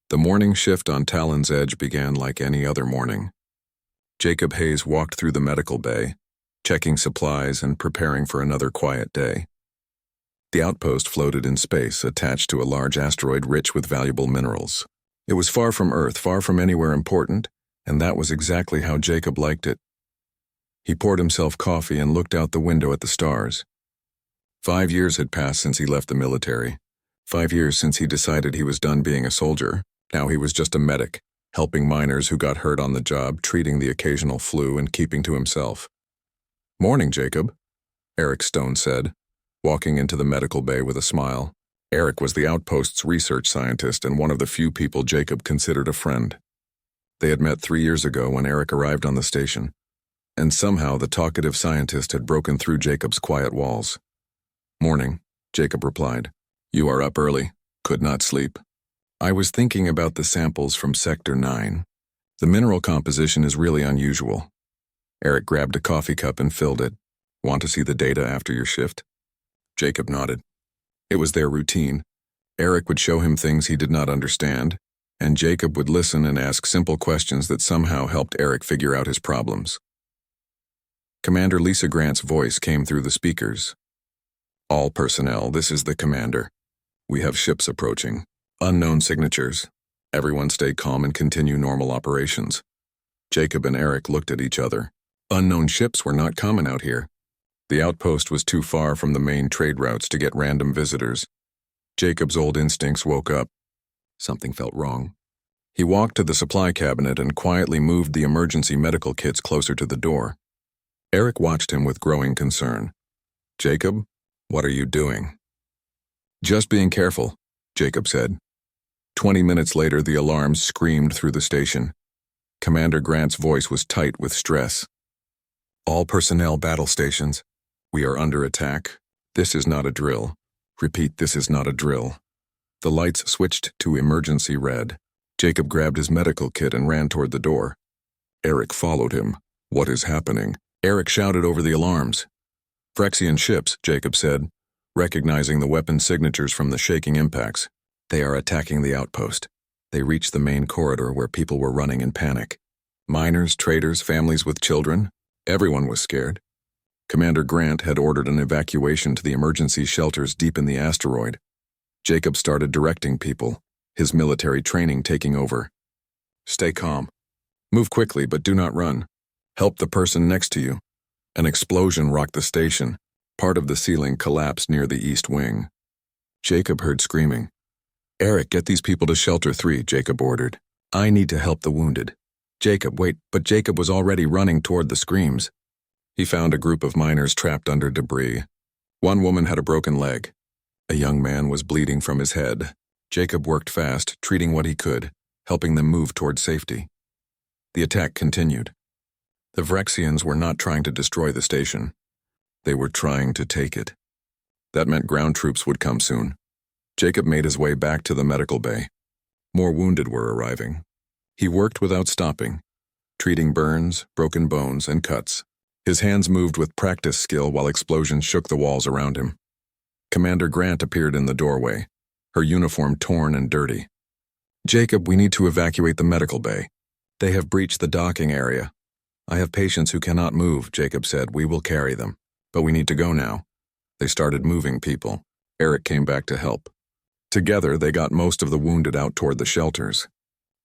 The morning shift on Talon's Edge began like any other morning. Jacob Hayes walked through the medical bay, checking supplies and preparing for another quiet day. The outpost floated in space, attached to a large asteroid rich with valuable minerals. It was far from Earth, far from anywhere important, and that was exactly how Jacob liked it. He poured himself coffee and looked out the window at the stars. 5 years had passed since he left the military. 5 years since he decided he was done being a soldier. Now he was just a medic, helping miners who got hurt on the job, treating the occasional flu and keeping to himself. "Morning, Jacob," Eric Stone said, walking into the medical bay with a smile. Eric was the outpost's research scientist and one of the few people Jacob considered a friend. They had met 3 years ago when Eric arrived on the station, and somehow the talkative scientist had broken through Jacob's quiet walls. "Morning," Jacob replied. "You are up early. Could not sleep." "I was thinking about the samples from Sector 9. The mineral composition is really unusual." Eric grabbed a coffee cup and filled it. "Want to see the data after your shift?" Jacob nodded. It was their routine. Eric would show him things he did not understand, and Jacob would listen and ask simple questions that somehow helped Eric figure out his problems. Commander Lisa Grant's voice came through the speakers. "All personnel, this is the commander. We have ships approaching. Unknown signatures. Everyone stay calm and continue normal operations." Jacob and Eric looked at each other. Unknown ships were not common out here. The outpost was too far from the main trade routes to get random visitors. Jacob's old instincts woke up. Something felt wrong. He walked to the supply cabinet and quietly moved the emergency medical kits closer to the door. Eric watched him with growing concern. "Jacob, what are you doing?" "Just being careful," Jacob said. 20 minutes later, the alarms screamed through the station. Commander Grant's voice was tight with stress. "All personnel, battle stations. We are under attack. This is not a drill. Repeat, this is not a drill." The lights switched to emergency red. Jacob grabbed his medical kit and ran toward the door. Eric followed him. "What is happening?" Eric shouted over the alarms. "Phyrexian ships," Jacob said, recognizing the weapon signatures from the shaking impacts. "They are attacking the outpost." They reached the main corridor where people were running in panic. Miners, traders, families with children. Everyone was scared. Commander Grant had ordered an evacuation to the emergency shelters deep in the asteroid. Jacob started directing people, his military training taking over. "Stay calm. Move quickly, but do not run. Help the person next to you." An explosion rocked the station. Part of the ceiling collapsed near the east wing. Jacob heard screaming. "Eric, get these people to Shelter 3, Jacob ordered. "I need to help the wounded." "Jacob, wait," but Jacob was already running toward the screams. He found a group of miners trapped under debris. One woman had a broken leg. A young man was bleeding from his head. Jacob worked fast, treating what he could, helping them move toward safety. The attack continued. The Phyrexians were not trying to destroy the station. They were trying to take it. That meant ground troops would come soon. Jacob made his way back to the medical bay. More wounded were arriving. He worked without stopping, treating burns, broken bones, and cuts. His hands moved with practiced skill while explosions shook the walls around him. Commander Grant appeared in the doorway, her uniform torn and dirty. "Jacob, we need to evacuate the medical bay. They have breached the docking area." "I have patients who cannot move," Jacob said. "We will carry them. But we need to go now." They started moving people. Eric came back to help. Together, they got most of the wounded out toward the shelters.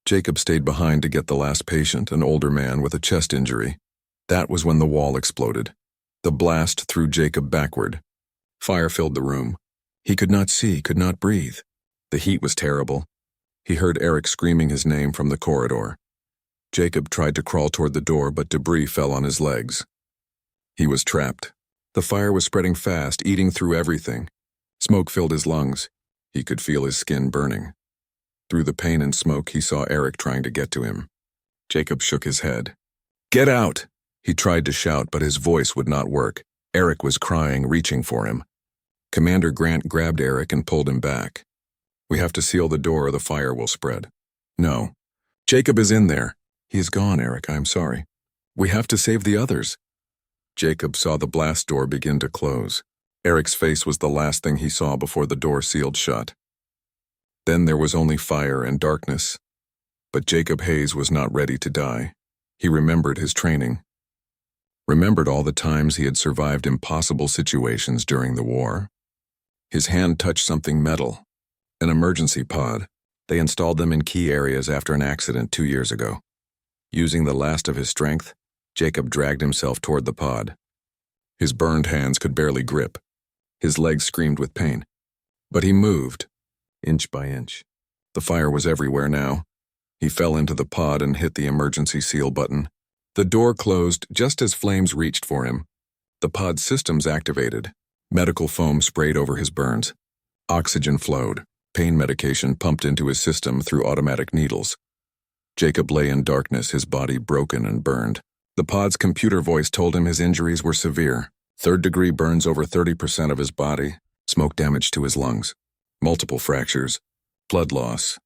Jacob stayed behind to get the last patient, an older man with a chest injury. That was when the wall exploded. The blast threw Jacob backward. Fire filled the room. He could not see, could not breathe. The heat was terrible. He heard Eric screaming his name from the corridor. Jacob tried to crawl toward the door, but debris fell on his legs. He was trapped. The fire was spreading fast, eating through everything. Smoke filled his lungs. He could feel his skin burning. Through the pain and smoke, he saw Eric trying to get to him. Jacob shook his head. "Get out!" He tried to shout, but his voice would not work. Eric was crying, reaching for him. Commander Grant grabbed Eric and pulled him back. "We have to seal the door or the fire will spread." "No. Jacob is in there." "He is gone, Eric. I am sorry. We have to save the others." Jacob saw the blast door begin to close. Eric's face was the last thing he saw before the door sealed shut. Then there was only fire and darkness. But Jacob Hayes was not ready to die. He remembered his training. Remembered all the times he had survived impossible situations during the war. His hand touched something metal. An emergency pod. They installed them in key areas after an accident 2 years ago. Using the last of his strength, Jacob dragged himself toward the pod. His burned hands could barely grip. His legs screamed with pain. But he moved, inch by inch. The fire was everywhere now. He fell into the pod and hit the emergency seal button. The door closed just as flames reached for him. The pod's systems activated. Medical foam sprayed over his burns. Oxygen flowed. Pain medication pumped into his system through automatic needles. Jacob lay in darkness, his body broken and burned. The pod's computer voice told him his injuries were severe. 3rd-degree burns over 30% of his body, smoke damage to his lungs, multiple fractures, blood loss.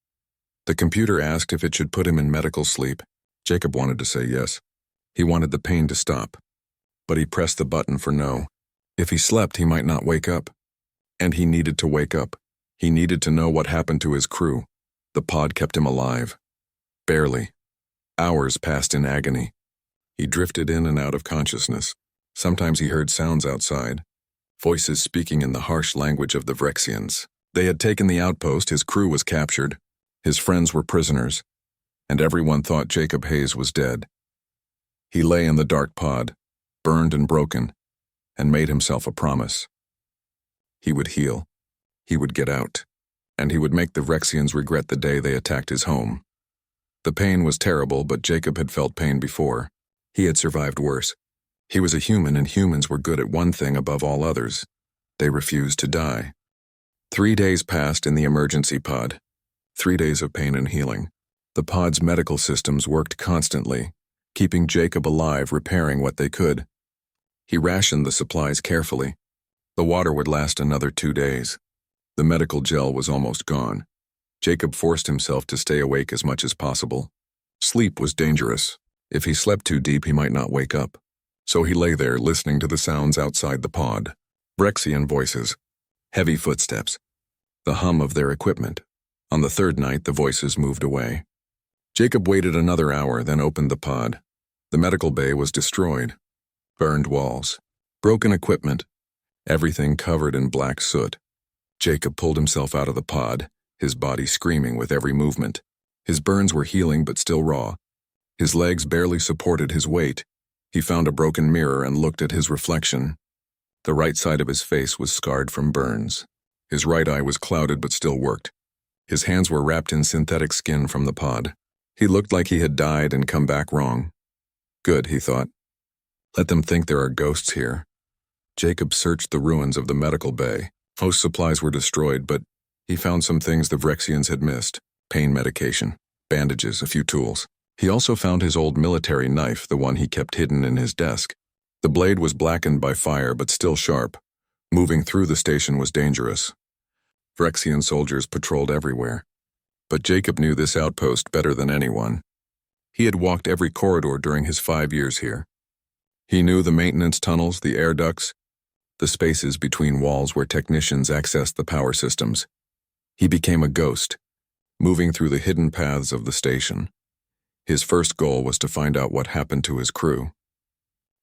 The computer asked if it should put him in medical sleep. Jacob wanted to say yes. He wanted the pain to stop. But he pressed the button for no. If he slept, he might not wake up. And he needed to wake up. He needed to know what happened to his crew. The pod kept him alive. Barely. Hours passed in agony. He drifted in and out of consciousness. Sometimes he heard sounds outside. Voices speaking in the harsh language of the Vrexians. They had taken the outpost, his crew was captured. His friends were prisoners. And everyone thought Jacob Hayes was dead. He lay in the dark pod, burned and broken, and made himself a promise. He would heal. He would get out, and he would make the Vrexians regret the day they attacked his home. The pain was terrible, but Jacob had felt pain before. He had survived worse. He was a human, and humans were good at one thing above all others. They refused to die. 3 days passed in the emergency pod. 3 days of pain and healing. The pod's medical systems worked constantly, keeping Jacob alive, repairing what they could. He rationed the supplies carefully. The water would last another 2 days. The medical gel was almost gone. Jacob forced himself to stay awake as much as possible. Sleep was dangerous. If he slept too deep, he might not wake up. So he lay there, listening to the sounds outside the pod. Vrexian voices. Heavy footsteps. The hum of their equipment. On the 3rd night, the voices moved away. Jacob waited another hour, then opened the pod. The medical bay was destroyed. Burned walls. Broken equipment. Everything covered in black soot. Jacob pulled himself out of the pod, his body screaming with every movement. His burns were healing but still raw. His legs barely supported his weight. He found a broken mirror and looked at his reflection. The right side of his face was scarred from burns. His right eye was clouded but still worked. His hands were wrapped in synthetic skin from the pod. He looked like he had died and come back wrong. Good, he thought. Let them think there are ghosts here. Jacob searched the ruins of the medical bay. Most supplies were destroyed, but he found some things the Vrexians had missed. Pain medication, bandages, a few tools. He also found his old military knife, the one he kept hidden in his desk. The blade was blackened by fire, but still sharp. Moving through the station was dangerous. Vrexian soldiers patrolled everywhere. But Jacob knew this outpost better than anyone. He had walked every corridor during his 5 years here. He knew the maintenance tunnels, the air ducts, the spaces between walls where technicians accessed the power systems. He became a ghost, moving through the hidden paths of the station. His first goal was to find out what happened to his crew.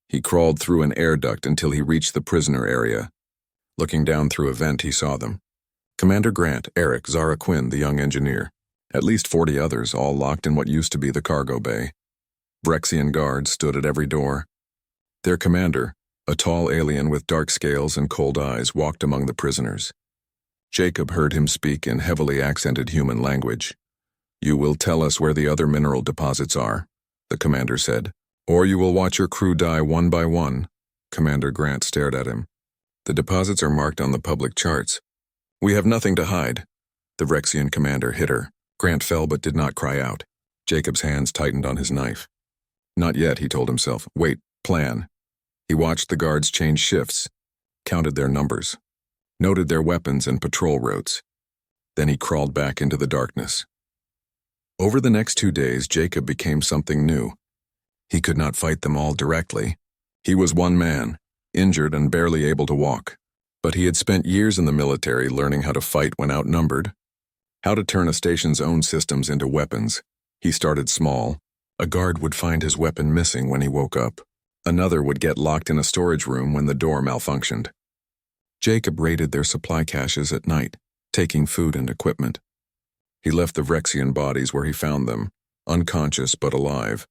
He crawled through an air duct until he reached the prisoner area. Looking down through a vent, he saw them. Commander Grant, Eric, Zara Quinn, the young engineer. At least 40 others, all locked in what used to be the cargo bay. Vrexian guards stood at every door. Their commander, a tall alien with dark scales and cold eyes, walked among the prisoners. Jacob heard him speak in heavily accented human language. "You will tell us where the other mineral deposits are," the commander said. "Or you will watch your crew die one by one." Commander Grant stared at him. "The deposits are marked on the public charts. We have nothing to hide." The Vrexian commander hit her. Grant fell but did not cry out. Jacob's hands tightened on his knife. Not yet, he told himself. Wait, plan. He watched the guards change shifts, counted their numbers, noted their weapons and patrol routes. Then he crawled back into the darkness. Over the next 2 days, Jacob became something new. He could not fight them all directly. He was one man, injured and barely able to walk. But he had spent years in the military learning how to fight when outnumbered. How to turn a station's own systems into weapons. He started small. A guard would find his weapon missing when he woke up. Another would get locked in a storage room when the door malfunctioned. Jacob raided their supply caches at night, taking food and equipment. He left the Vrexian bodies where he found them, unconscious but alive.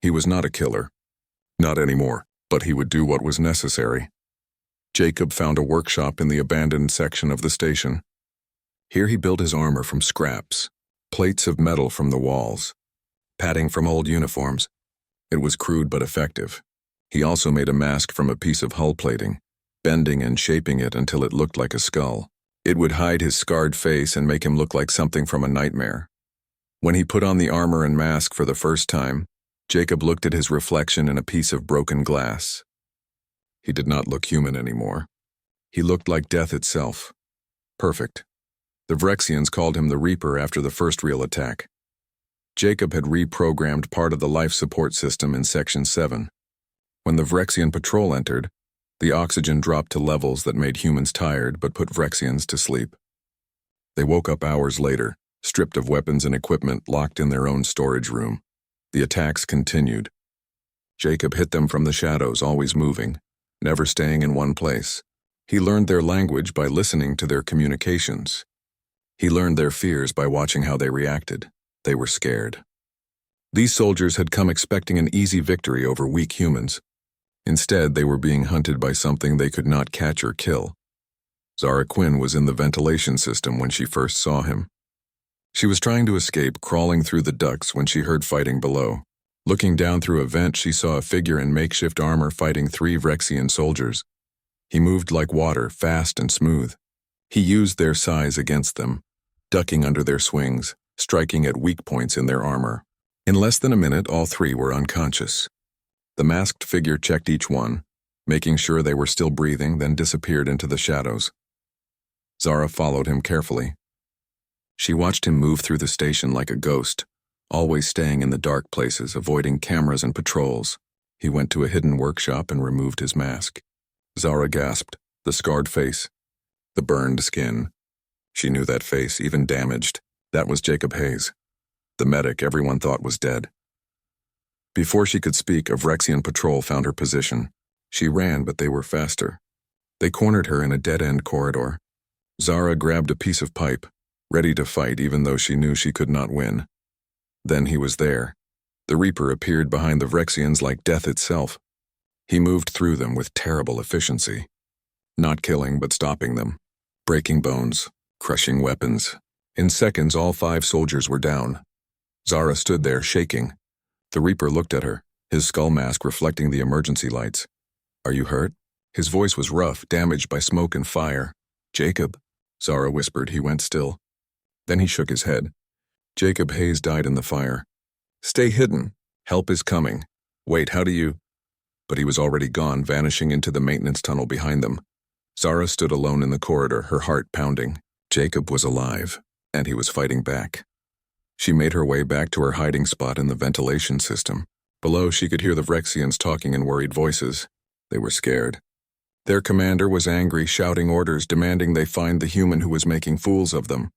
He was not a killer. Not anymore, but he would do what was necessary. Jacob found a workshop in the abandoned section of the station. Here he built his armor from scraps, plates of metal from the walls, padding from old uniforms. It was crude but effective. He also made a mask from a piece of hull plating, bending and shaping it until it looked like a skull. It would hide his scarred face and make him look like something from a nightmare. When he put on the armor and mask for the first time, Jacob looked at his reflection in a piece of broken glass. He did not look human anymore. He looked like death itself. Perfect. The Vrexians called him the Reaper after the first real attack. Jacob had reprogrammed part of the life support system in Section 7. When the Vrexian patrol entered, the oxygen dropped to levels that made humans tired but put Vrexians to sleep. They woke up hours later, stripped of weapons and equipment, locked in their own storage room. The attacks continued. Jacob hit them from the shadows, always moving, never staying in one place. He learned their language by listening to their communications. He learned their fears by watching how they reacted. They were scared. These soldiers had come expecting an easy victory over weak humans. Instead, they were being hunted by something they could not catch or kill. Zara Quinn was in the ventilation system when she first saw him. She was trying to escape, crawling through the ducts when she heard fighting below. Looking down through a vent, she saw a figure in makeshift armor fighting 3 Vrexian soldiers. He moved like water, fast and smooth. He used their size against them, ducking under their swings, striking at weak points in their armor. In less than a minute, all 3 were unconscious. The masked figure checked each one, making sure they were still breathing, then disappeared into the shadows. Zara followed him carefully. She watched him move through the station like a ghost, always staying in the dark places, avoiding cameras and patrols. He went to a hidden workshop and removed his mask. Zara gasped, the scarred face, the burned skin. She knew that face, even damaged. That was Jacob Hayes. The medic everyone thought was dead. Before she could speak, a Vrexian patrol found her position. She ran, but they were faster. They cornered her in a dead-end corridor. Zara grabbed a piece of pipe, ready to fight even though she knew she could not win. Then he was there. The Reaper appeared behind the Vrexians like death itself. He moved through them with terrible efficiency. Not killing, but stopping them. Breaking bones, crushing weapons. In seconds, all 5 soldiers were down. Zara stood there, shaking. The Reaper looked at her, his skull mask reflecting the emergency lights. "Are you hurt?" His voice was rough, damaged by smoke and fire. "Jacob," Zara whispered. He went still. Then he shook his head. "Jacob Hayes died in the fire. Stay hidden. Help is coming. Wait, how do you—" But he was already gone, vanishing into the maintenance tunnel behind them. Zara stood alone in the corridor, her heart pounding. Jacob was alive, and he was fighting back. She made her way back to her hiding spot in the ventilation system. Below, she could hear the Vrexians talking in worried voices. They were scared. Their commander was angry, shouting orders, demanding they find the human who was making fools of them.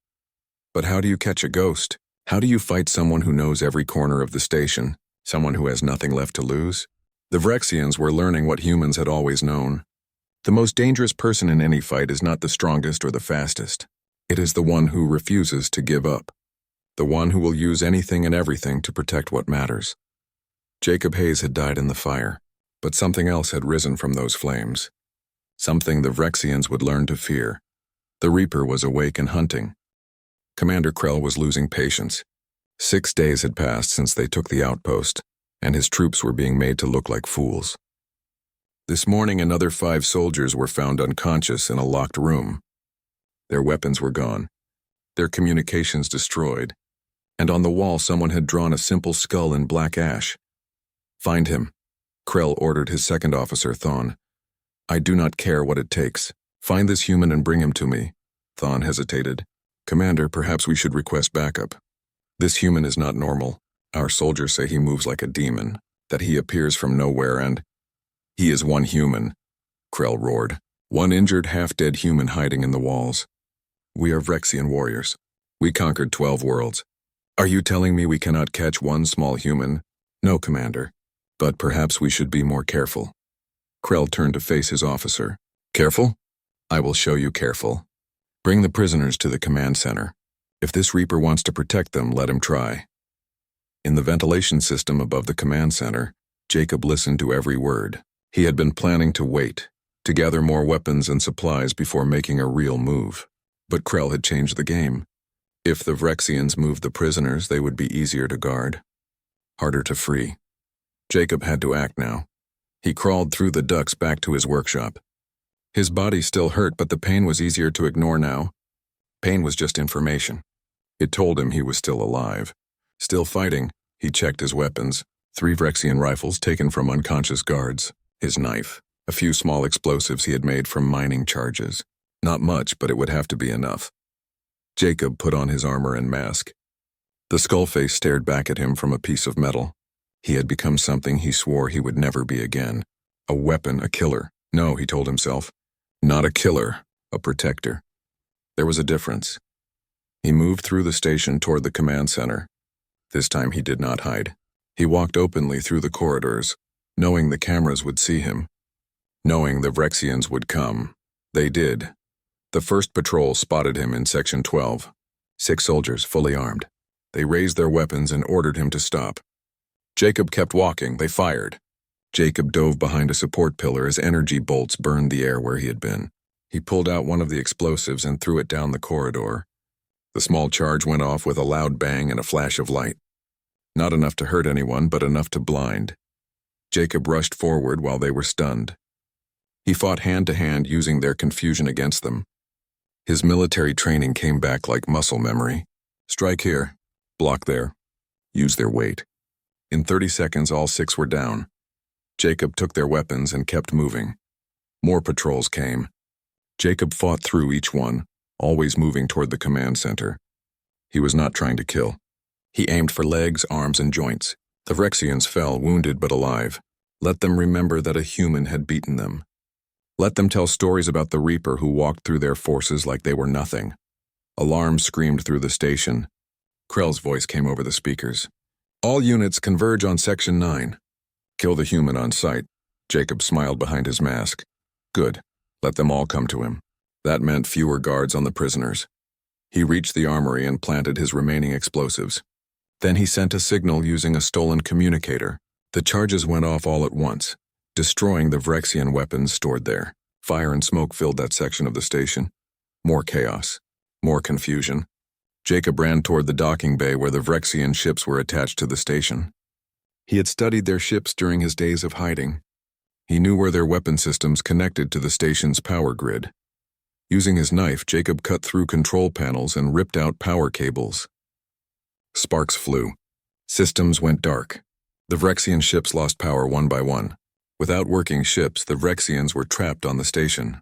But how do you catch a ghost? How do you fight someone who knows every corner of the station? Someone who has nothing left to lose? The Vrexians were learning what humans had always known. The most dangerous person in any fight is not the strongest or the fastest. It is the one who refuses to give up. The one who will use anything and everything to protect what matters. Jacob Hayes had died in the fire, but something else had risen from those flames. Something the Vrexians would learn to fear. The Reaper was awake and hunting. Commander Krell was losing patience. 6 days had passed since they took the outpost, and his troops were being made to look like fools. This morning, another 5 soldiers were found unconscious in a locked room. Their weapons were gone, their communications destroyed, and on the wall someone had drawn a simple skull in black ash. "Find him," Krell ordered his second officer, Thawne. "I do not care what it takes. Find this human and bring him to me." Thawne hesitated. "Commander, perhaps we should request backup. This human is not normal. Our soldiers say he moves like a demon, that he appears from nowhere and—" "He is one human," Krell roared. "One injured, half-dead human hiding in the walls. We are Vrexian warriors. We conquered 12 worlds. Are you telling me we cannot catch one small human? No, Commander. But perhaps we should be more careful. Krell turned to face his officer. Careful? I will show you careful. Bring the prisoners to the command center. If this Reaper wants to protect them, let him try. In the ventilation system above the command center, Jacob listened to every word. He had been planning to wait, to gather more weapons and supplies before making a real move. But Krell had changed the game. If the Vrexians moved the prisoners, they would be easier to guard, harder to free. Jacob had to act now. He crawled through the ducts back to his workshop. His body still hurt, but the pain was easier to ignore now. Pain was just information. It told him he was still alive. Still fighting, he checked his weapons. 3 Vrexian rifles taken from unconscious guards, his knife, a few small explosives he had made from mining charges. Not much, but it would have to be enough. Jacob put on his armor and mask. The skullface stared back at him from a piece of metal. He had become something he swore he would never be again. A weapon, a killer. No, he told himself. Not a killer, a protector. There was a difference. He moved through the station toward the command center. This time he did not hide. He walked openly through the corridors, knowing the cameras would see him. Knowing the Vrexians would come. They did. The first patrol spotted him in Section 12. 6 soldiers, fully armed. They raised their weapons and ordered him to stop. Jacob kept walking. They fired. Jacob dove behind a support pillar as energy bolts burned the air where he had been. He pulled out one of the explosives and threw it down the corridor. The small charge went off with a loud bang and a flash of light. Not enough to hurt anyone, but enough to blind. Jacob rushed forward while they were stunned. He fought hand to hand using their confusion against them. His military training came back like muscle memory. Strike here, block there, use their weight. In 30 seconds, all 6 were down. Jacob took their weapons and kept moving. More patrols came. Jacob fought through each one, always moving toward the command center. He was not trying to kill. He aimed for legs, arms, and joints. The Vrexians fell, wounded but alive. Let them remember that a human had beaten them. Let them tell stories about the Reaper who walked through their forces like they were nothing. Alarms screamed through the station. Krell's voice came over the speakers. All units converge on Section 9. Kill the human on sight. Jacob smiled behind his mask. Good. Let them all come to him. That meant fewer guards on the prisoners. He reached the armory and planted his remaining explosives. Then he sent a signal using a stolen communicator. The charges went off all at once, destroying the Vrexian weapons stored there. Fire and smoke filled that section of the station. More chaos. More confusion. Jacob ran toward the docking bay where the Vrexian ships were attached to the station. He had studied their ships during his days of hiding. He knew where their weapon systems connected to the station's power grid. Using his knife, Jacob cut through control panels and ripped out power cables. Sparks flew. Systems went dark. The Vrexian ships lost power one by one. Without working ships, the Vrexians were trapped on the station.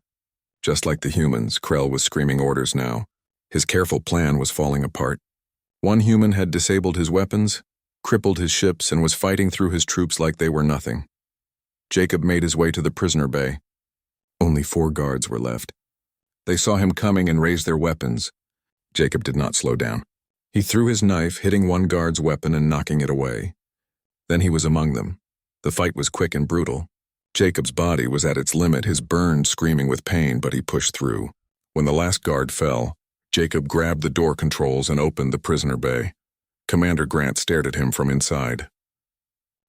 Just like the humans, Krell was screaming orders now. His careful plan was falling apart. One human had disabled his weapons, crippled his ships, and was fighting through his troops like they were nothing. Jacob made his way to the prisoner bay. Only 4 guards were left. They saw him coming and raised their weapons. Jacob did not slow down. He threw his knife, hitting one guard's weapon and knocking it away. Then he was among them. The fight was quick and brutal. Jacob's body was at its limit, his burn screaming with pain, but he pushed through. When the last guard fell, Jacob grabbed the door controls and opened the prisoner bay. Commander Grant stared at him from inside.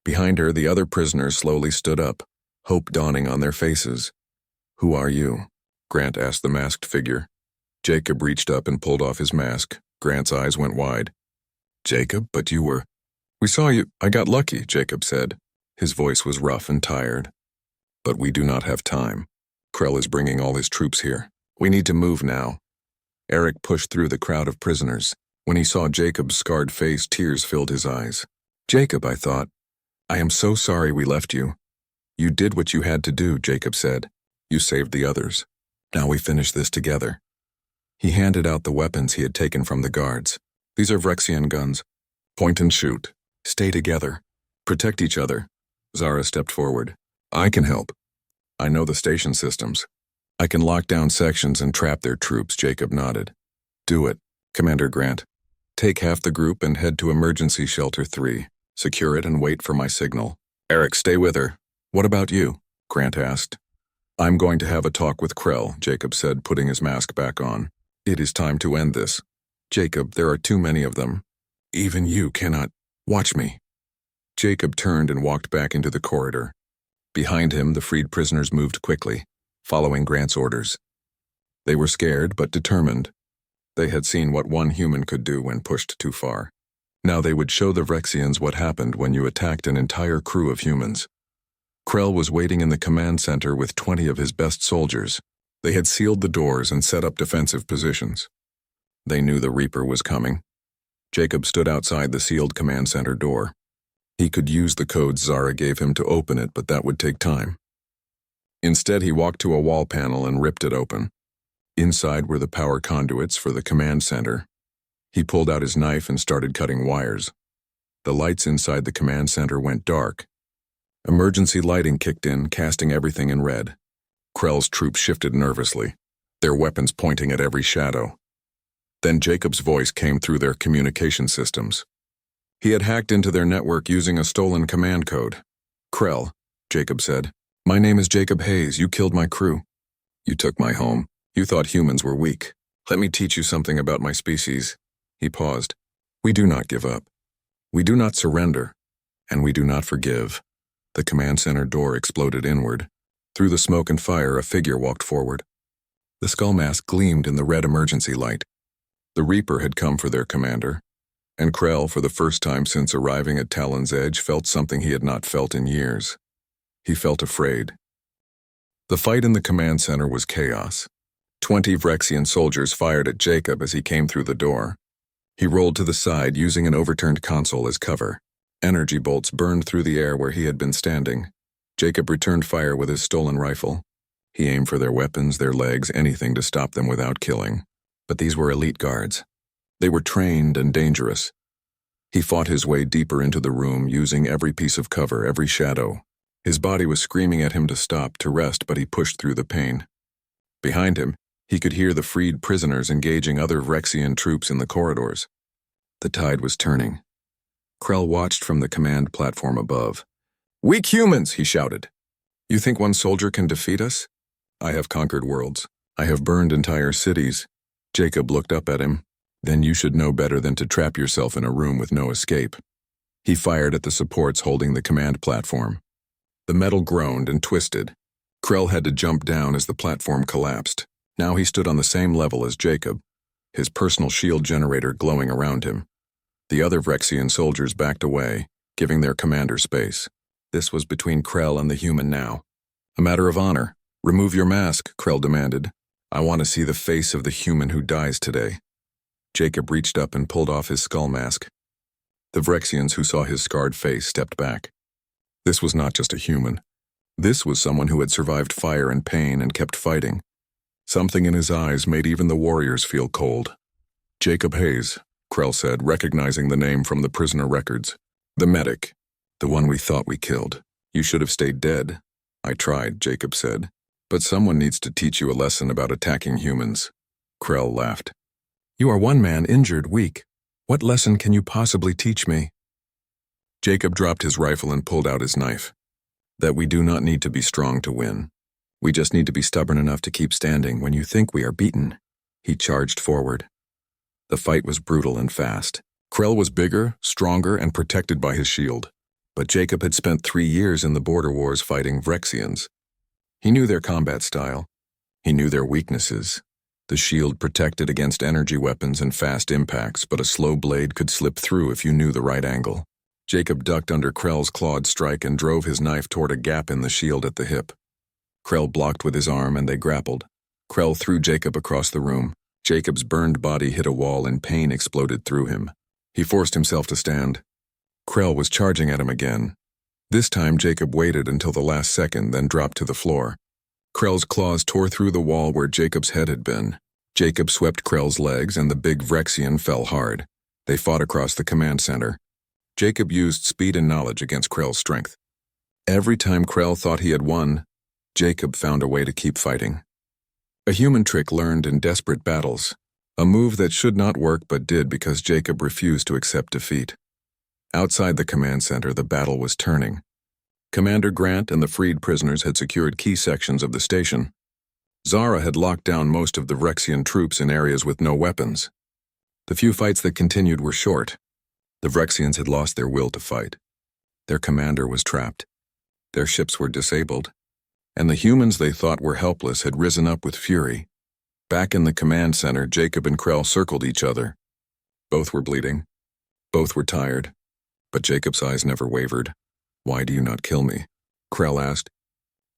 Behind her, the other prisoners slowly stood up, hope dawning on their faces. "Who are you?" Grant asked the masked figure. Jacob reached up and pulled off his mask. Grant's eyes went wide. "Jacob, but you were—" "We saw you. I got lucky," Jacob said. His voice was rough and tired. "But we do not have time. Krell is bringing all his troops here. We need to move now." Eric pushed through the crowd of prisoners. When he saw Jacob's scarred face, tears filled his eyes. "Jacob," I thought. "I am so sorry we left you." "You did what you had to do," Jacob said. "You saved the others. Now we finish this together." He handed out the weapons he had taken from the guards. "These are Vrexian guns. Point and shoot. Stay together. Protect each other." Zara stepped forward. "I can help. I know the station systems. I can lock down sections and trap their troops," Jacob nodded. "Do it. Commander Grant, take half the group and head to Emergency Shelter 3. Secure it and wait for my signal. Eric, stay with her. What about you? Grant asked. I'm going to have a talk with Krell, Jacob said, putting his mask back on. It is time to end this. Jacob, there are too many of them. Even you cannot. Watch me. Jacob turned and walked back into the corridor. Behind him, the freed prisoners moved quickly, following Grant's orders. They were scared but determined. They had seen what one human could do when pushed too far. Now they would show the Vrexians what happened when you attacked an entire crew of humans. Krell was waiting in the command center with 20 of his best soldiers. They had sealed the doors and set up defensive positions. They knew the Reaper was coming. Jacob stood outside the sealed command center door. He could use the code Zara gave him to open it, but that would take time. Instead, he walked to a wall panel and ripped it open. Inside were the power conduits for the command center. He pulled out his knife and started cutting wires. The lights inside the command center went dark. Emergency lighting kicked in, casting everything in red. Krell's troops shifted nervously, their weapons pointing at every shadow. Then Jacob's voice came through their communication systems. He had hacked into their network using a stolen command code. Krell, Jacob said, my name is Jacob Hayes. You killed my crew. You took my home. You thought humans were weak. Let me teach you something about my species. He paused. We do not give up. We do not surrender. And we do not forgive. The command center door exploded inward. Through the smoke and fire, a figure walked forward. The skull mask gleamed in the red emergency light. The Reaper had come for their commander, and Krell, for the first time since arriving at Talon's Edge, felt something he had not felt in years. He felt afraid. The fight in the command center was chaos. 20 Vrexian soldiers fired at Jacob as he came through the door. He rolled to the side using an overturned console as cover. Energy bolts burned through the air where he had been standing. Jacob returned fire with his stolen rifle. He aimed for their weapons, their legs, anything to stop them without killing. But these were elite guards. They were trained and dangerous. He fought his way deeper into the room, using every piece of cover, every shadow. His body was screaming at him to stop, to rest, but he pushed through the pain. Behind him, he could hear the freed prisoners engaging other Vrexian troops in the corridors. The tide was turning. Krell watched from the command platform above. Weak humans, he shouted. You think one soldier can defeat us? I have conquered worlds. I have burned entire cities. Jacob looked up at him. Then you should know better than to trap yourself in a room with no escape. He fired at the supports holding the command platform. The metal groaned and twisted. Krell had to jump down as the platform collapsed. Now he stood on the same level as Jacob, his personal shield generator glowing around him. The other Vrexian soldiers backed away, giving their commander space. This was between Krell and the human now. A matter of honor. Remove your mask, Krell demanded. I want to see the face of the human who dies today. Jacob reached up and pulled off his skull mask. The Vrexians who saw his scarred face stepped back. This was not just a human. This was someone who had survived fire and pain and kept fighting. Something in his eyes made even the warriors feel cold. Jacob Hayes, Krell said, recognizing the name from the prisoner records. The medic. The one we thought we killed. You should have stayed dead. I tried, Jacob said. But someone needs to teach you a lesson about attacking humans. Krell laughed. You are one man, injured, weak. What lesson can you possibly teach me? Jacob dropped his rifle and pulled out his knife. That we do not need to be strong to win. We just need to be stubborn enough to keep standing when you think we are beaten. He charged forward. The fight was brutal and fast. Krell was bigger, stronger, and protected by his shield. But Jacob had spent 3 years in the border wars fighting Vrexians. He knew their combat style. He knew their weaknesses. The shield protected against energy weapons and fast impacts, but a slow blade could slip through if you knew the right angle. Jacob ducked under Krell's clawed strike and drove his knife toward a gap in the shield at the hip. Krell blocked with his arm and they grappled. Krell threw Jacob across the room. Jacob's burned body hit a wall and pain exploded through him. He forced himself to stand. Krell was charging at him again. This time Jacob waited until the last second, then dropped to the floor. Krell's claws tore through the wall where Jacob's head had been. Jacob swept Krell's legs and the big Vrexian fell hard. They fought across the command center. Jacob used speed and knowledge against Krell's strength. Every time Krell thought he had won, Jacob found a way to keep fighting. A human trick learned in desperate battles. A move that should not work but did because Jacob refused to accept defeat. Outside the command center, the battle was turning. Commander Grant and the freed prisoners had secured key sections of the station. Zara had locked down most of the Vrexian troops in areas with no weapons. The few fights that continued were short. The Vrexians had lost their will to fight. Their commander was trapped. Their ships were disabled. And the humans they thought were helpless had risen up with fury. Back in the command center, Jacob and Krell circled each other. Both were bleeding. Both were tired. But Jacob's eyes never wavered. "Why do you not kill me?" Krell asked.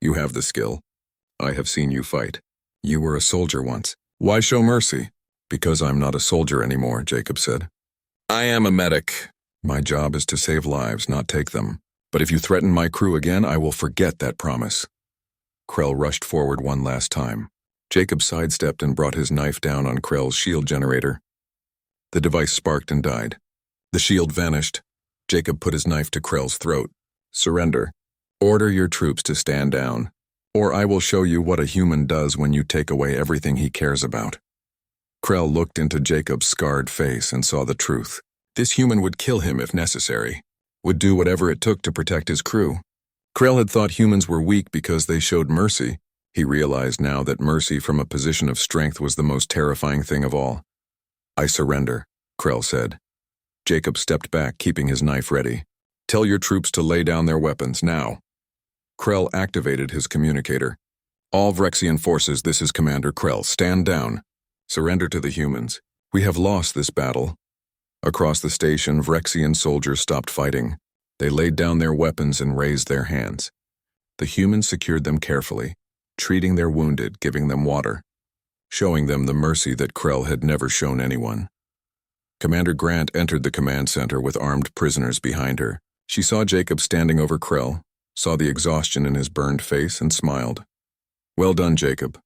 "You have the skill. I have seen you fight. You were a soldier once. Why show mercy?" "Because I'm not a soldier anymore," Jacob said. "I am a medic. My job is to save lives, not take them. But if you threaten my crew again, I will forget that promise." Krell rushed forward one last time. Jacob sidestepped and brought his knife down on Krell's shield generator. The device sparked and died. The shield vanished. Jacob put his knife to Krell's throat. "Surrender. Order your troops to stand down, or I will show you what a human does when you take away everything he cares about." Krell looked into Jacob's scarred face and saw the truth. This human would kill him if necessary, would do whatever it took to protect his crew. Krell had thought humans were weak because they showed mercy. He realized now that mercy from a position of strength was the most terrifying thing of all. "I surrender," Krell said. Jacob stepped back, keeping his knife ready. "Tell your troops to lay down their weapons, now." Krell activated his communicator. "All Vrexian forces, this is Commander Krell. Stand down. Surrender to the humans. We have lost this battle." Across the station, Vrexian soldiers stopped fighting. They laid down their weapons and raised their hands. The humans secured them carefully, treating their wounded, giving them water, showing them the mercy that Krell had never shown anyone. Commander Grant entered the command center with armed prisoners behind her. She saw Jacob standing over Krell, saw the exhaustion in his burned face, and smiled. "Well done, Jacob."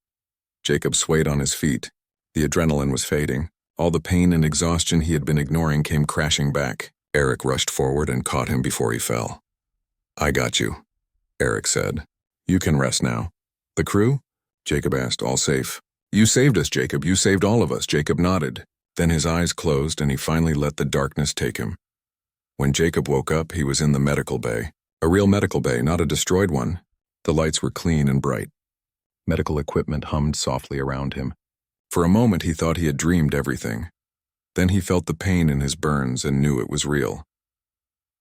Jacob swayed on his feet. The adrenaline was fading. All the pain and exhaustion he had been ignoring came crashing back. Eric rushed forward and caught him before he fell. "I got you," Eric said. "You can rest now." "The crew?" Jacob asked. "All safe." "You saved us, Jacob. You saved all of us." Jacob nodded. Then his eyes closed and he finally let the darkness take him. When Jacob woke up, he was in the medical bay. A real medical bay, not a destroyed one. The lights were clean and bright. Medical equipment hummed softly around him. For a moment, he thought he had dreamed everything. Then he felt the pain in his burns and knew it was real.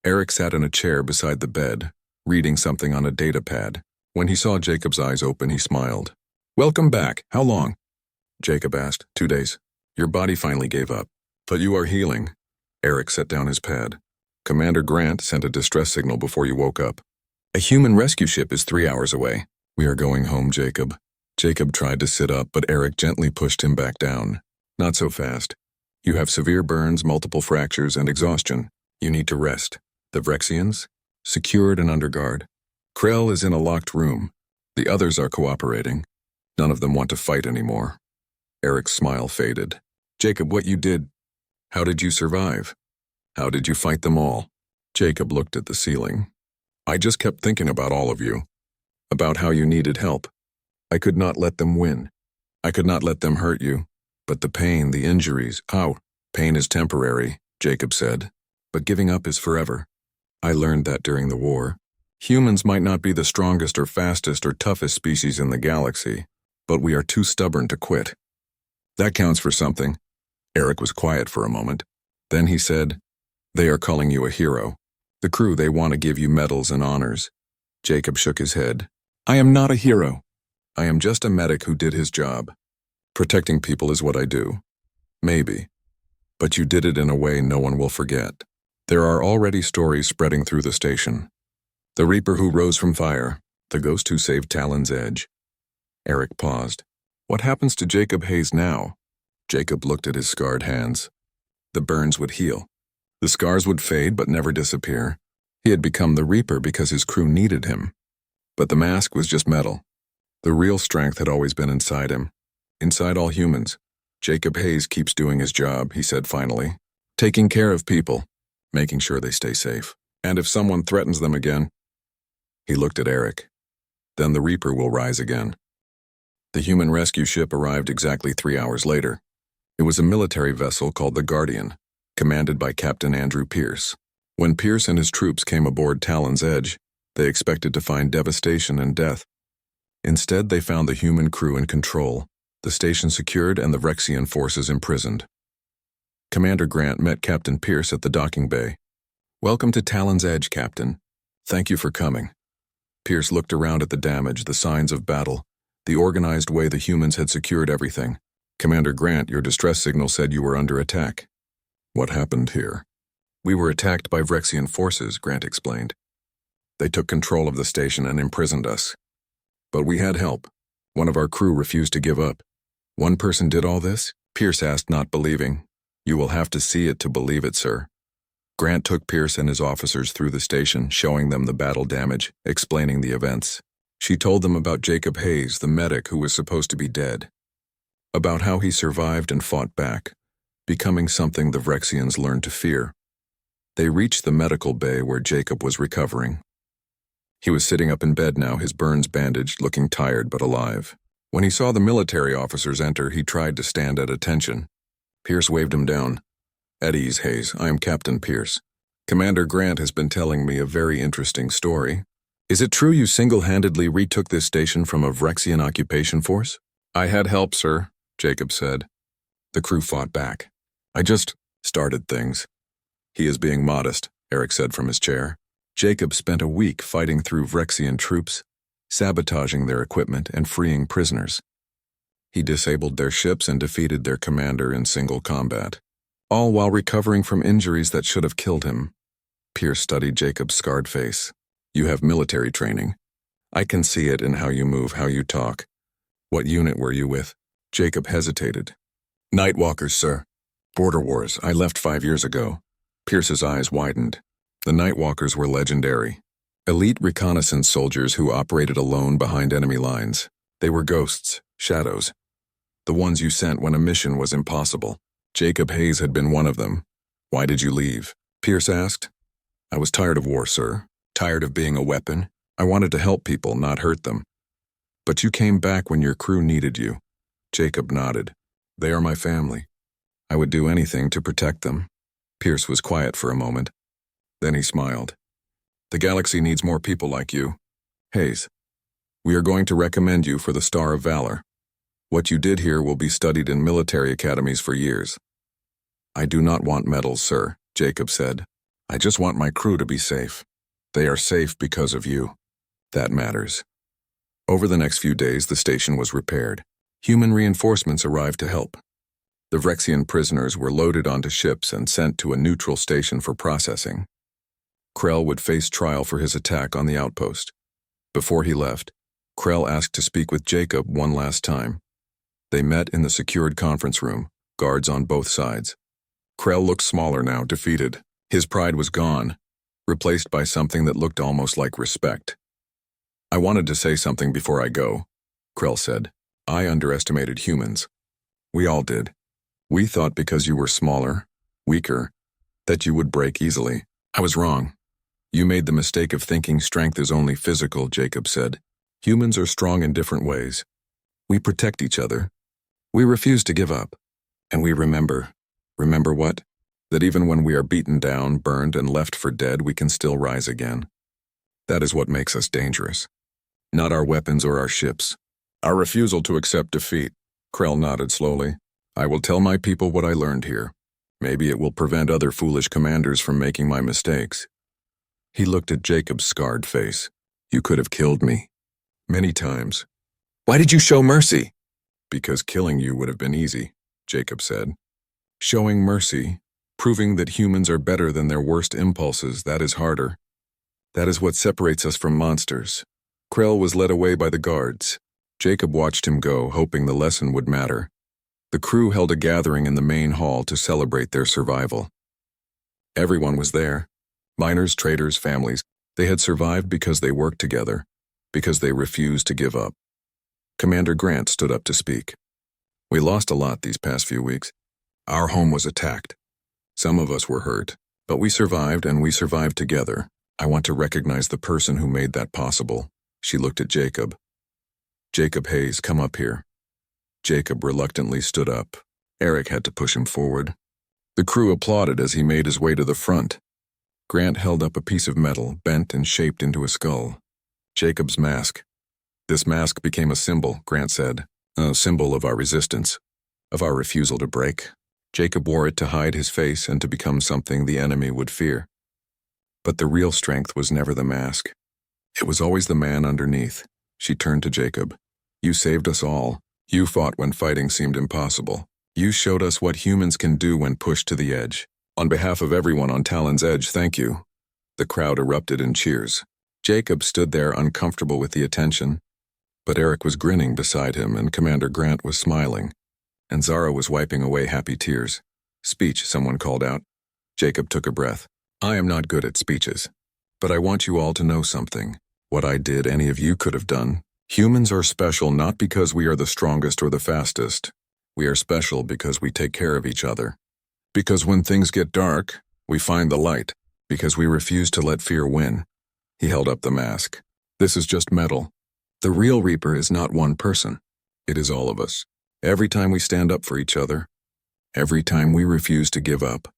Eric sat in a chair beside the bed, reading something on a data pad. When he saw Jacob's eyes open, he smiled. "Welcome back. How long?" Jacob asked. 2 days. Your body finally gave up. But you are healing." Eric set down his pad. "Commander Grant sent a distress signal before you woke up. A human rescue ship is 3 hours away. We are going home, Jacob." Jacob tried to sit up, but Eric gently pushed him back down. "Not so fast. You have severe burns, multiple fractures, and exhaustion. You need to rest. The Vrexians? Secured and under guard. Krell is in a locked room. The others are cooperating. None of them want to fight anymore." Eric's smile faded. "Jacob, what you did, how did you survive? How did you fight them all?" Jacob looked at the ceiling. "I just kept thinking about all of you. About how you needed help. I could not let them win. I could not let them hurt you. But the pain, the injuries, pain is temporary," Jacob said. "But giving up is forever. I learned that during the war. Humans might not be the strongest or fastest or toughest species in the galaxy, but we are too stubborn to quit. That counts for something." Eric was quiet for a moment. Then he said, "They are calling you a hero. The crew, they want to give you medals and honors." Jacob shook his head. "I am not a hero. I am just a medic who did his job. Protecting people is what I do. Maybe. But you did it in a way no one will forget. There are already stories spreading through the station. The Reaper who rose from fire, the ghost who saved Talon's Edge." Eric paused. "What happens to Jacob Hayes now?" Jacob looked at his scarred hands. The burns would heal. The scars would fade but never disappear. He had become the Reaper because his crew needed him. But the mask was just metal. The real strength had always been inside him. Inside all humans. "Jacob Hayes keeps doing his job," he said finally. "Taking care of people. Making sure they stay safe. And if someone threatens them again..." He looked at Eric. "Then the Reaper will rise again." The human rescue ship arrived exactly 3 hours later. It was a military vessel called the Guardian, commanded by Captain Andrew Pierce. When Pierce and his troops came aboard Talon's Edge, they expected to find devastation and death. Instead, they found the human crew in control, the station secured, and the Vrexian forces imprisoned. Commander Grant met Captain Pierce at the docking bay. "Welcome to Talon's Edge, Captain. Thank you for coming." Pierce looked around at the damage, the signs of battle, the organized way the humans had secured everything. "Commander Grant, your distress signal said you were under attack." "What happened here?" "We were attacked by Vrexian forces," Grant explained. "They took control of the station and imprisoned us. But we had help. One of our crew refused to give up." "One person did all this?" Pierce asked, not believing. "You will have to see it to believe it, sir." Grant took Pierce and his officers through the station, showing them the battle damage, explaining the events. She told them about Jacob Hayes, the medic who was supposed to be dead. About how he survived and fought back, becoming something the Vrexians learned to fear. They reached the medical bay where Jacob was recovering. He was sitting up in bed now, his burns bandaged, looking tired but alive. When he saw the military officers enter, he tried to stand at attention. Pierce waved him down. "At ease, Hayes. I am Captain Pierce. Commander Grant has been telling me a very interesting story. Is it true you single-handedly retook this station from a Vrexian occupation force?" "I had help, sir," Jacob said. The crew fought back. "I just started things." "He is being modest," Eric said from his chair. Jacob spent a week fighting through Vrexian troops, sabotaging their equipment and freeing prisoners. He disabled their ships and defeated their commander in single combat, all while recovering from injuries that should have killed him. Pierce studied Jacob's scarred face. "You have military training. I can see it in how you move, how you talk. What unit were you with?" Jacob hesitated. "Nightwalkers, sir. Border Wars. I left 5 years ago." Pierce's eyes widened. The Nightwalkers were legendary. Elite reconnaissance soldiers who operated alone behind enemy lines. They were ghosts, shadows. The ones you sent when a mission was impossible. Jacob Hayes had been one of them. "Why did you leave?" Pierce asked. "I was tired of war, sir. Tired of being a weapon. I wanted to help people, not hurt them. But you came back when your crew needed you." Jacob nodded. "They are my family. I would do anything to protect them." Pierce was quiet for a moment. Then he smiled. "The galaxy needs more people like you. Hayes, we are going to recommend you for the Star of Valor. What you did here will be studied in military academies for years." "I do not want medals, sir," Jacob said. "I just want my crew to be safe. They are safe because of you. That matters." Over the next few days, the station was repaired. Human reinforcements arrived to help. The Vrexian prisoners were loaded onto ships and sent to a neutral station for processing. Krell would face trial for his attack on the outpost. Before he left, Krell asked to speak with Jacob one last time. They met in the secured conference room, guards on both sides. Krell looked smaller now, defeated. His pride was gone, replaced by something that looked almost like respect. "I wanted to say something before I go," Krell said. "I underestimated humans. We all did. We thought because you were smaller, weaker, that you would break easily. I was wrong. You made the mistake of thinking strength is only physical," Jacob said. "Humans are strong in different ways. We protect each other. We refuse to give up. And we remember. Remember what? That even when we are beaten down, burned, and left for dead, we can still rise again. That is what makes us dangerous. Not our weapons or our ships. Our refusal to accept defeat." Krell nodded slowly. "I will tell my people what I learned here. Maybe it will prevent other foolish commanders from making my mistakes." He looked at Jacob's scarred face. "You could have killed me. Many times." "Why did you show mercy?" "Because killing you would have been easy," Jacob said. "Showing mercy, proving that humans are better than their worst impulses, that is harder. That is what separates us from monsters." Krell was led away by the guards. Jacob watched him go, hoping the lesson would matter. The crew held a gathering in the main hall to celebrate their survival. Everyone was there. Miners, traders, families. They had survived because they worked together, because they refused to give up. Commander Grant stood up to speak. "We lost a lot these past few weeks. Our home was attacked. Some of us were hurt, but we survived, and we survived together. I want to recognize the person who made that possible." She looked at Jacob. "Jacob Hayes, come up here." Jacob reluctantly stood up. Eric had to push him forward. The crew applauded as he made his way to the front. Grant held up a piece of metal, bent and shaped into a skull. Jacob's mask. This mask became a symbol, Grant said. A symbol of our resistance, of our refusal to break. Jacob wore it to hide his face and to become something the enemy would fear. But the real strength was never the mask. It was always the man underneath. She turned to Jacob. You saved us all. You fought when fighting seemed impossible. You showed us what humans can do when pushed to the edge. On behalf of everyone on Talon's Edge, thank you. The crowd erupted in cheers. Jacob stood there uncomfortable with the attention, but Eric was grinning beside him and Commander Grant was smiling, and Zara was wiping away happy tears. Speech, someone called out. Jacob took a breath. I am not good at speeches, but I want you all to know something. What I did, any of you could have done. Humans are special not because we are the strongest or the fastest. We are special because we take care of each other. Because when things get dark, we find the light. Because we refuse to let fear win. He held up the mask. This is just metal. The real Reaper is not one person. It is all of us. Every time we stand up for each other, every time we refuse to give up,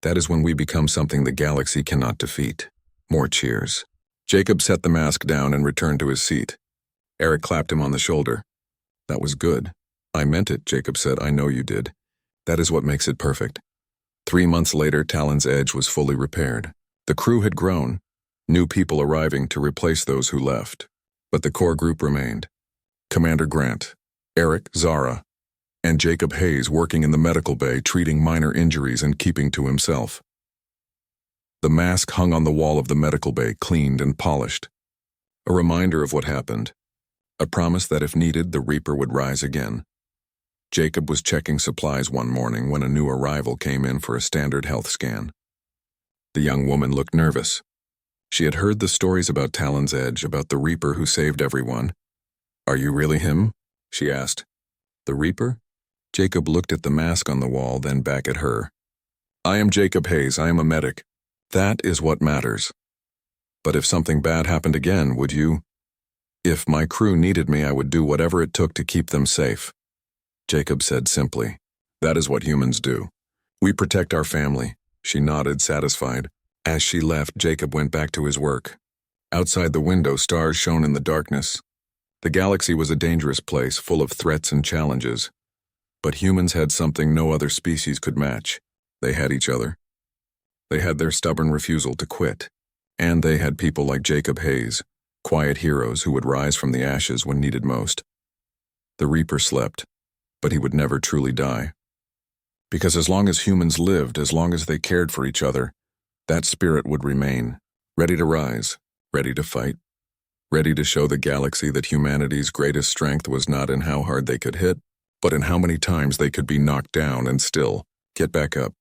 that is when we become something the galaxy cannot defeat. More cheers. Jacob set the mask down and returned to his seat. Eric clapped him on the shoulder. That was good. I meant it, Jacob said. I know you did. That is what makes it perfect. 3 months later, Talon's Edge was fully repaired. The crew had grown, new people arriving to replace those who left. But the core group remained. Commander Grant, Eric, Zara, and Jacob Hayes working in the medical bay, treating minor injuries and keeping to himself. The mask hung on the wall of the medical bay, cleaned and polished. A reminder of what happened. A promise that if needed, the Reaper would rise again. Jacob was checking supplies one morning when a new arrival came in for a standard health scan. The young woman looked nervous. She had heard the stories about Talon's Edge, about the Reaper who saved everyone. Are you really him? She asked. The Reaper? Jacob looked at the mask on the wall, then back at her. I am Jacob Hayes. I am a medic. That is what matters. But if something bad happened again, would you? If my crew needed me, I would do whatever it took to keep them safe. Jacob said simply. That is what humans do. We protect our family. She nodded, satisfied. As she left, Jacob went back to his work. Outside the window, stars shone in the darkness. The galaxy was a dangerous place, full of threats and challenges. But humans had something no other species could match. They had each other. They had their stubborn refusal to quit. And they had people like Jacob Hayes, quiet heroes who would rise from the ashes when needed most. The Reaper slept, but he would never truly die. Because as long as humans lived, as long as they cared for each other, that spirit would remain, ready to rise, ready to fight, ready to show the galaxy that humanity's greatest strength was not in how hard they could hit, but in how many times they could be knocked down and still get back up.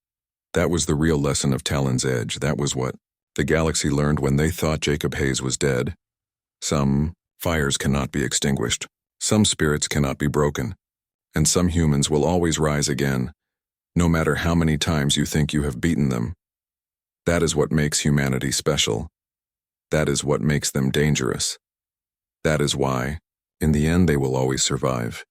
That was the real lesson of Talon's Edge. That was what the galaxy learned when they thought Jacob Hayes was dead. Some fires cannot be extinguished, some spirits cannot be broken, and some humans will always rise again, no matter how many times you think you have beaten them. That is what makes humanity special. That is what makes them dangerous. That is why, in the end, they will always survive.